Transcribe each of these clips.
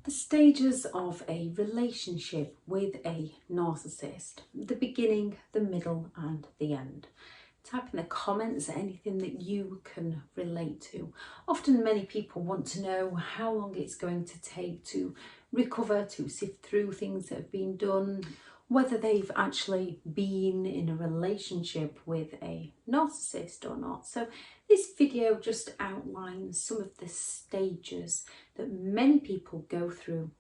The stages of a relationship with a narcissist: the beginning, the middle and the end. Type in the comments anything that you can relate to. Often many people want to know how long it's going to take to recover, to sift through things that have been done, whether they've actually been in a relationship with a narcissist or not. So this video just outlines some of the stages that many people go through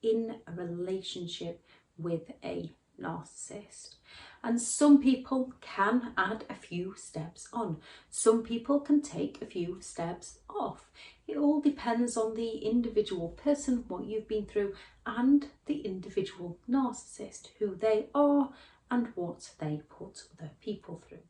in a relationship with a narcissist. And some people can add a few steps on. Some people can take a few steps off. It all depends on the individual person, what you've been through, and the individual narcissist, who they are and what they put other people through.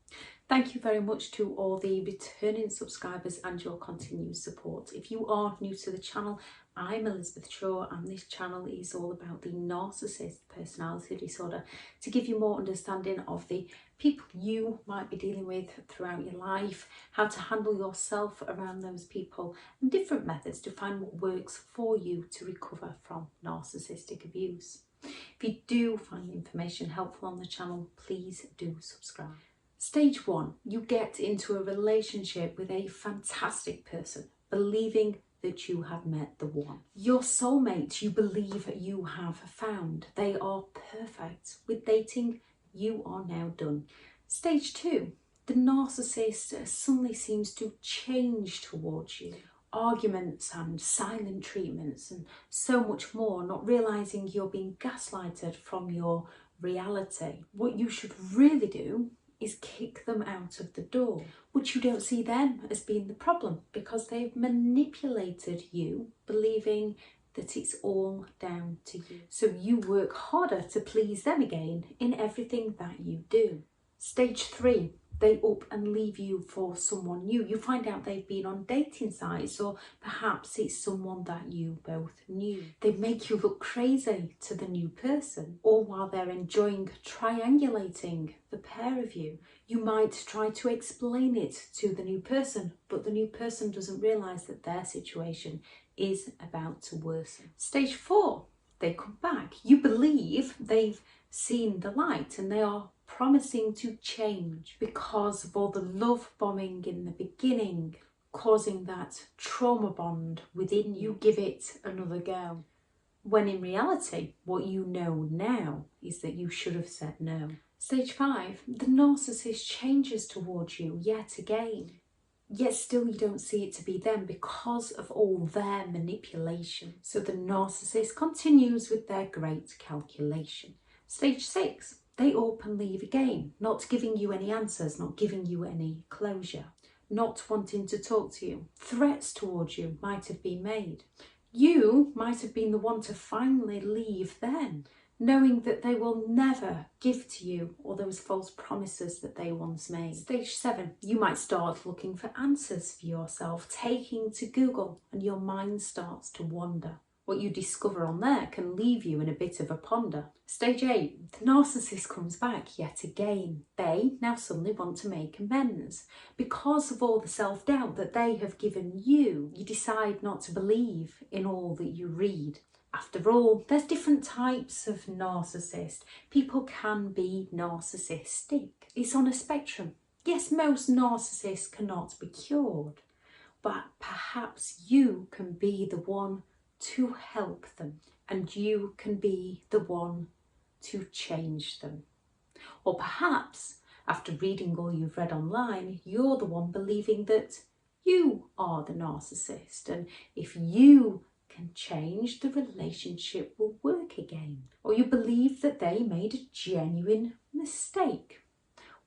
Thank you very much to all the returning subscribers and your continued support. If you are new to the channel, I'm Elizabeth Shaw, and this channel is all about the narcissist personality disorder, to give you more understanding of the people you might be dealing with throughout your life, how to handle yourself around those people, and different methods to find what works for you to recover from narcissistic abuse. If you do find the information helpful on the channel, please do subscribe. Stage 1, you get into a relationship with a fantastic person, believing that you have met the one. Your soulmate you believe you have found. They are perfect. With dating, you are now done. Stage 2, the narcissist suddenly seems to change towards you. Arguments and silent treatments and so much more, not realising you're being gaslighted from your reality. What you should really do is kick them out of the door, which you don't see them as being the problem, because they've manipulated you, believing that it's all down to you. So you work harder to please them again in everything that you do. Stage 3, they up and leave you for someone new. You find out they've been on dating sites, or perhaps it's someone that you both knew. They make you look crazy to the new person, all while they're enjoying triangulating the pair of you. You might try to explain it to the new person, but the new person doesn't realise that their situation is about to worsen. Stage 4, they come back. You believe they've seen the light and they are promising to change because of all the love bombing in the beginning, causing that trauma bond within you. Give it another go. When in reality, what you know now is that you should have said no. Stage 5, the narcissist changes towards you yet again. Yet still you don't see it to be them because of all their manipulation. So the narcissist continues with their great calculation. Stage 6, they up and leave again, not giving you any answers, not giving you any closure, not wanting to talk to you. Threats towards you might have been made. You might have been the one to finally leave them, knowing that they will never give to you all those false promises that they once made. Stage 7, you might start looking for answers for yourself, taking to Google, and your mind starts to wander. What you discover on there can leave you in a bit of a ponder. Stage 8, the narcissist comes back yet again. They now suddenly want to make amends. Because of all the self-doubt that they have given you, you decide not to believe in all that you read. After all, there's different types of narcissist. People can be narcissistic. It's on a spectrum. Yes, most narcissists cannot be cured, but perhaps you can be the one to help them, and you can be the one to change them. Or perhaps, after reading all you've read online, you're the one believing that you are the narcissist, and if you can change, the relationship will work again. Or you believe that they made a genuine mistake,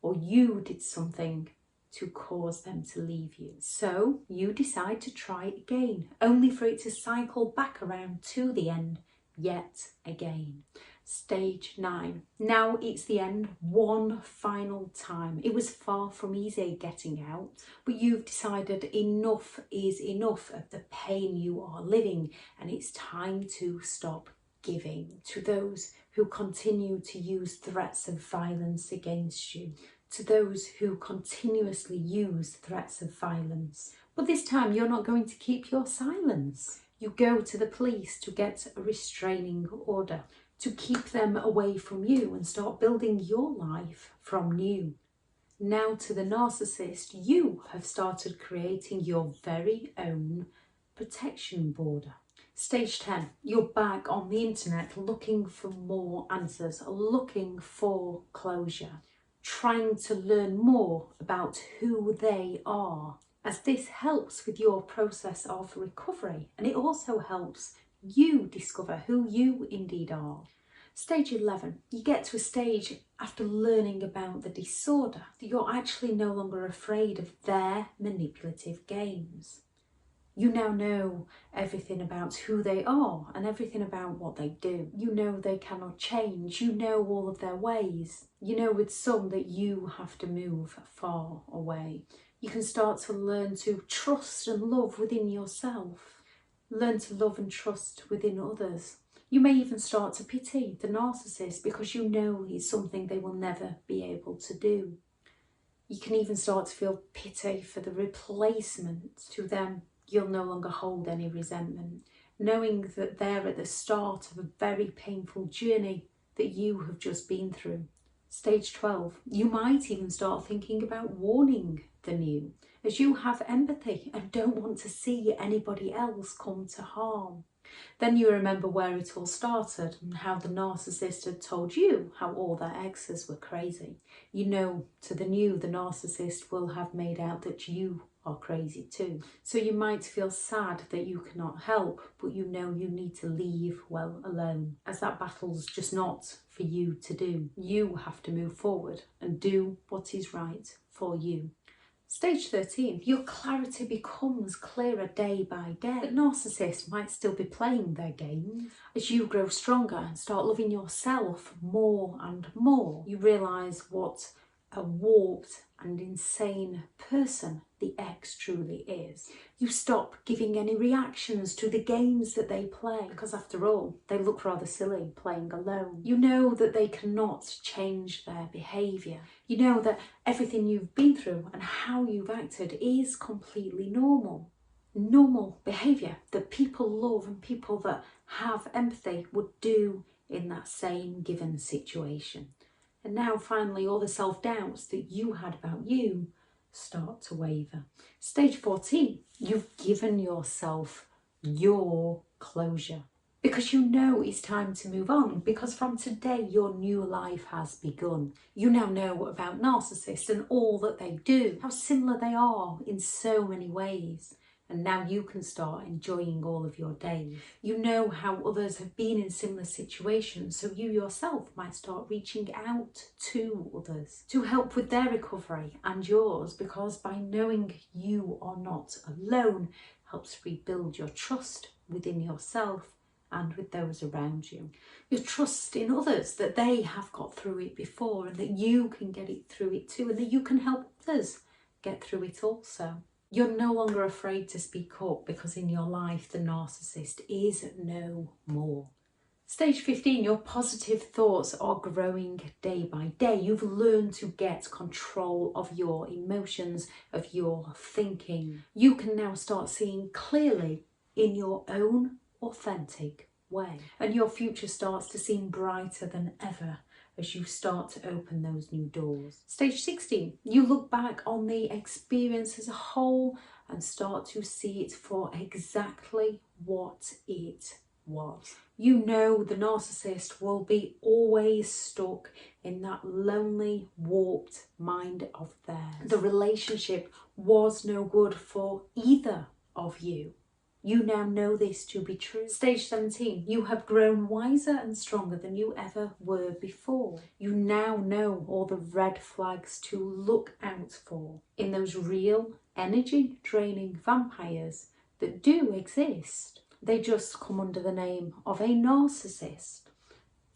or you did something to cause them to leave you. So you decide to try again, only for it to cycle back around to the end yet again. Stage 9. Now it's the end one final time. It was far from easy getting out, but you've decided enough is enough of the pain you are living, and it's time to stop giving to those who continue to use threats of violence against you, to those who continuously use threats of violence. But this time you're not going to keep your silence. You go to the police to get a restraining order, to keep them away from you and start building your life from new. Now to the narcissist, you have started creating your very own protection border. Stage 10, you're back on the internet looking for more answers, looking for closure, trying to learn more about who they are, as this helps with your process of recovery, and it also helps you discover who you indeed are. Stage 11, you get to a stage after learning about the disorder that you're actually no longer afraid of their manipulative games. You now know everything about who they are and everything about what they do. You know they cannot change. You know all of their ways. You know with some that you have to move far away. You can start to learn to trust and love within yourself. Learn to love and trust within others. You may even start to pity the narcissist because you know it's something they will never be able to do. You can even start to feel pity for the replacement. To them, you'll no longer hold any resentment, knowing that they're at the start of a very painful journey that you have just been through. Stage 12, you might even start thinking about warning the new, as you have empathy and don't want to see anybody else come to harm. Then you remember where it all started and how the narcissist had told you how all their exes were crazy. You know, to the new, the narcissist will have made out that you are crazy too. So you might feel sad that you cannot help, but you know you need to leave well alone, as that battle's just not for you to do. You have to move forward and do what is right for you. Stage 13, your clarity becomes clearer day by day. The narcissist might still be playing their games. As you grow stronger and start loving yourself more and more, you realise what a warped and insane person the ex truly is. You stop giving any reactions to the games that they play, because after all, they look rather silly playing alone. You know that they cannot change their behaviour. You know that everything you've been through and how you've acted is completely normal. Normal behaviour that people love and people that have empathy would do in that same given situation. And now finally all the self-doubts that you had about you start to waver. Stage 14, you've given yourself your closure because you know it's time to move on, because from today your new life has begun. You now know about narcissists and all that they do, how similar they are in so many ways. And now you can start enjoying all of your days. You know how others have been in similar situations, so you yourself might start reaching out to others to help with their recovery and yours, because by knowing you are not alone helps rebuild your trust within yourself and with those around you. Your trust in others, that they have got through it before and that you can get it through it too, and that you can help others get through it also. You're no longer afraid to speak up because in your life the narcissist is no more. Stage 15, your positive thoughts are growing day by day. You've learned to get control of your emotions, of your thinking. You can now start seeing clearly in your own authentic way. And your future starts to seem brighter than ever as you start to open those new doors. Stage 16, you look back on the experience as a whole and start to see it for exactly what it was. You know the narcissist will be always stuck in that lonely, warped mind of theirs. The relationship was no good for either of you. You now know this to be true. Stage 17, you have grown wiser and stronger than you ever were before. You now know all the red flags to look out for in those real energy draining vampires that do exist. They just come under the name of a narcissist.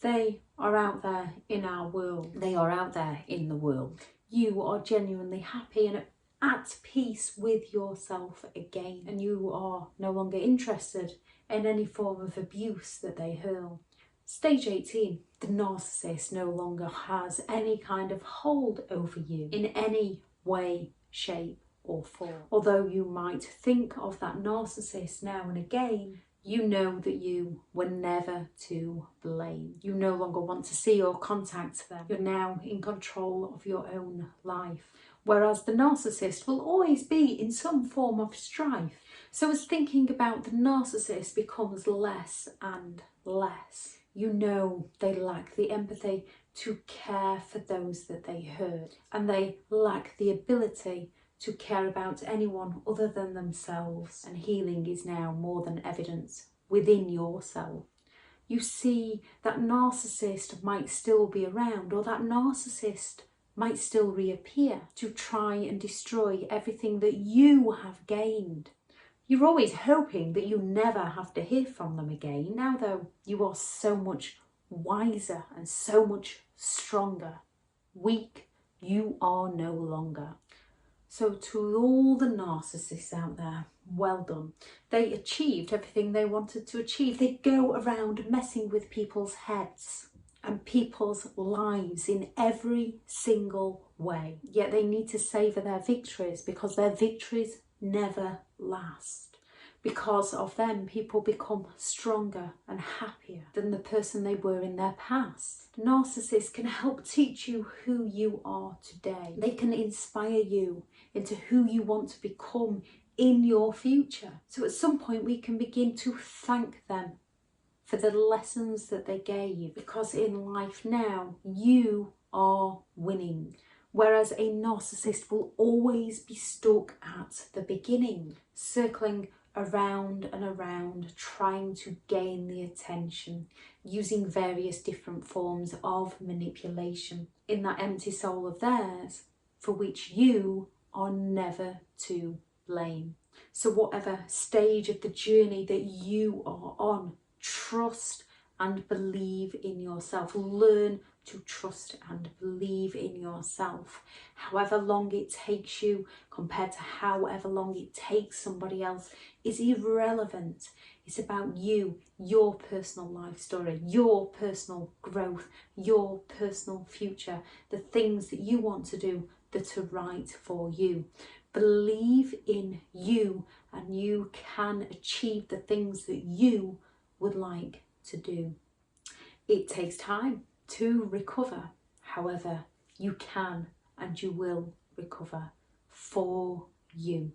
They are out there in our world. They are out there in the world. You are genuinely happy and at peace with yourself again, and you are no longer interested in any form of abuse that they hurl. Stage 18, the narcissist no longer has any kind of hold over you in any way, shape or form. Although you might think of that narcissist now and again, You know that you were never to blame. You no longer want to see or contact them. You're now in control of your own life. Whereas the narcissist will always be in some form of strife. So as thinking about the narcissist becomes less and less, you know they lack the empathy to care for those that they hurt, and they lack the ability to care about anyone other than themselves. And healing is now more than evidence within yourself. You see, that narcissist might still be around, or that narcissist might still reappear to try and destroy everything that you have gained. You're always hoping that you never have to hear from them again. Now though, you are so much wiser and so much stronger. Weak, you are no longer. So to all the narcissists out there, well done. They achieved everything they wanted to achieve. They go around messing with people's heads and people's lives in every single way. Yet they need to savour their victories, because their victories never last. Because of them, people become stronger and happier than the person they were in their past. Narcissists can help teach you who you are today. They can inspire you into who you want to become in your future. So at some point we can begin to thank them for the lessons that they gave, because in life now you are winning. Whereas a narcissist will always be stuck at the beginning, circling around and around, trying to gain the attention, using various different forms of manipulation in that empty soul of theirs, for which you are never to blame. So whatever stage of the journey that you are on, trust and believe in yourself. Learn to trust and believe in yourself. However long it takes you compared to however long it takes somebody else is irrelevant. It's about you, your personal life story, your personal growth, your personal future, the things that you want to do that are right for you. Believe in you, and you can achieve the things that you would like to do. It takes time to recover. However, you can and you will recover for you.